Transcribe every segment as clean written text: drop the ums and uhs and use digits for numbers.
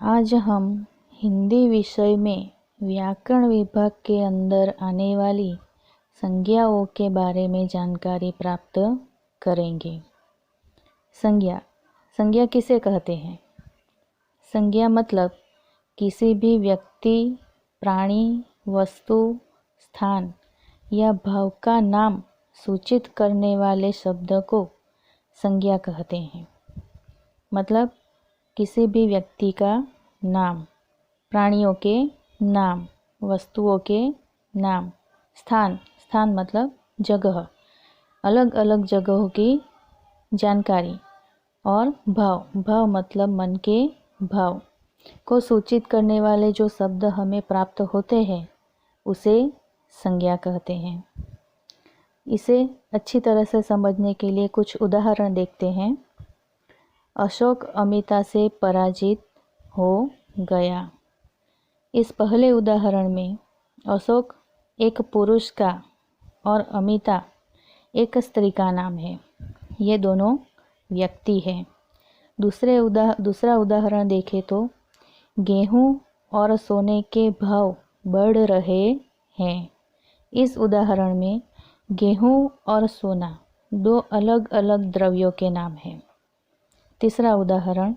आज हम हिंदी विषय में व्याकरण विभाग के अंदर आने वाली संज्ञाओं के बारे में जानकारी प्राप्त करेंगे। संज्ञा किसे कहते हैं? संज्ञा मतलब किसी भी व्यक्ति, प्राणी, वस्तु, स्थान या भाव का नाम सूचित करने वाले शब्द को संज्ञा कहते हैं। मतलब किसी भी व्यक्ति का नाम, प्राणियों के नाम, वस्तुओं के नाम, स्थान मतलब जगह, अलग अलग जगहों की जानकारी और भाव मतलब मन के भाव को सूचित करने वाले जो शब्द हमें प्राप्त होते हैं उसे संज्ञा कहते हैं। इसे अच्छी तरह से समझने के लिए कुछ उदाहरण देखते हैं। अशोक अमिता से पराजित हो गया। इस पहले उदाहरण में अशोक एक पुरुष का और अमिता एक स्त्री का नाम है। ये दोनों व्यक्ति हैं। दूसरा उदाहरण देखें तो गेहूं और सोने के भाव बढ़ रहे हैं। इस उदाहरण में गेहूं और सोना दो अलग अलग द्रव्यों के नाम हैं। तीसरा उदाहरण,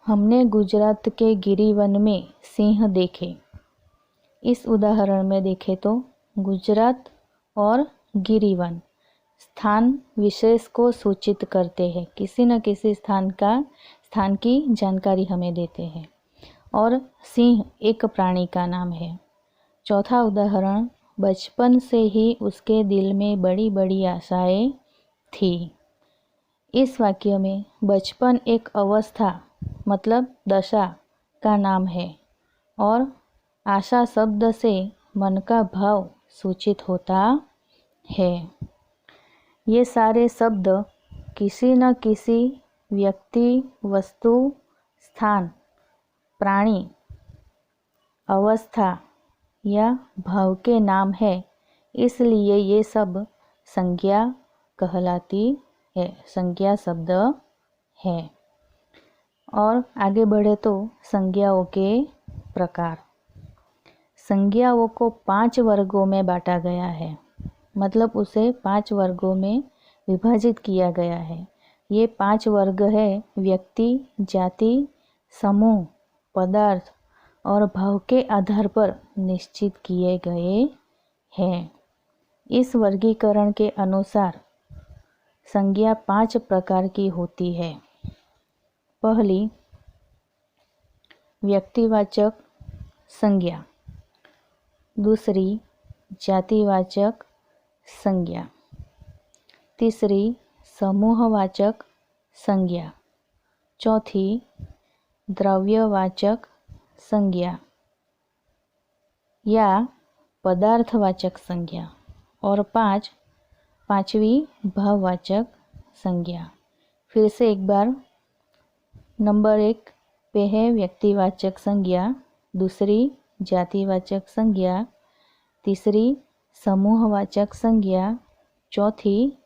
हमने गुजरात के गिरिवन में सिंह देखे। इस उदाहरण में देखें तो गुजरात और गिरिवन स्थान विशेष को सूचित करते हैं। किसी न किसी स्थान की जानकारी हमें देते हैं और सिंह एक प्राणी का नाम है। चौथा उदाहरण, बचपन से ही उसके दिल में बड़ी बड़ी आशाएं थी। इस वाक्य में बचपन एक अवस्था मतलब दशा का नाम है और आशा शब्द से मन का भाव सूचित होता है। ये सारे शब्द किसी न किसी व्यक्ति, वस्तु, स्थान, प्राणी, अवस्था या भाव के नाम है, इसलिए ये सब संज्ञा कहलाती है, संज्ञा शब्द है। और आगे बढ़े तो संज्ञाओं के प्रकार। संज्ञाओं को 5 वर्गों में बांटा गया है, मतलब उसे 5 वर्गों में विभाजित किया गया है। ये 5 वर्ग है व्यक्ति, जाति, समूह, पदार्थ और भाव के आधार पर निश्चित किए गए हैं। इस वर्गीकरण के अनुसार संज्ञा 5 प्रकार की होती है। पहली, व्यक्तिवाचक संज्ञा। दूसरी, जातिवाचक संज्ञा। तीसरी, समूहवाचक संज्ञा। चौथी, द्रव्यवाचक संज्ञा या पदार्थवाचक संज्ञा। और पांचवी भाववाचक संज्ञा। फिर से एक बार, नंबर 1 पे है व्यक्तिवाचक संज्ञा, दूसरी जातिवाचक संज्ञा, तीसरी समूहवाचक संज्ञा, चौथी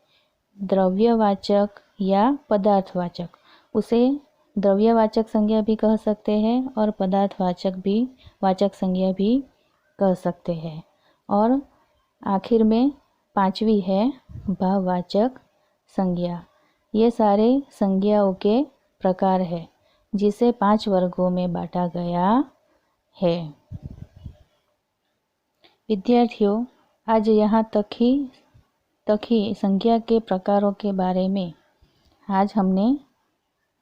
द्रव्यवाचक या पदार्थवाचक। उसे द्रव्यवाचक संज्ञा भी कह सकते हैं और पदार्थवाचक संज्ञा भी कह सकते हैं। और आखिर में 5वीं है भाववाचक संज्ञा। ये सारे संज्ञाओं के प्रकार है जिसे 5 वर्गों में बांटा गया है। विद्यार्थियों, आज यहाँ तक ही संज्ञा के प्रकारों के बारे में आज हमने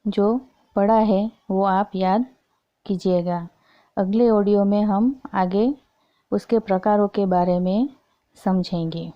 जो पढ़ा है वो आप याद कीजिएगा। अगले ऑडियो में हम आगे उसके प्रकारों के बारे में समझेंगे।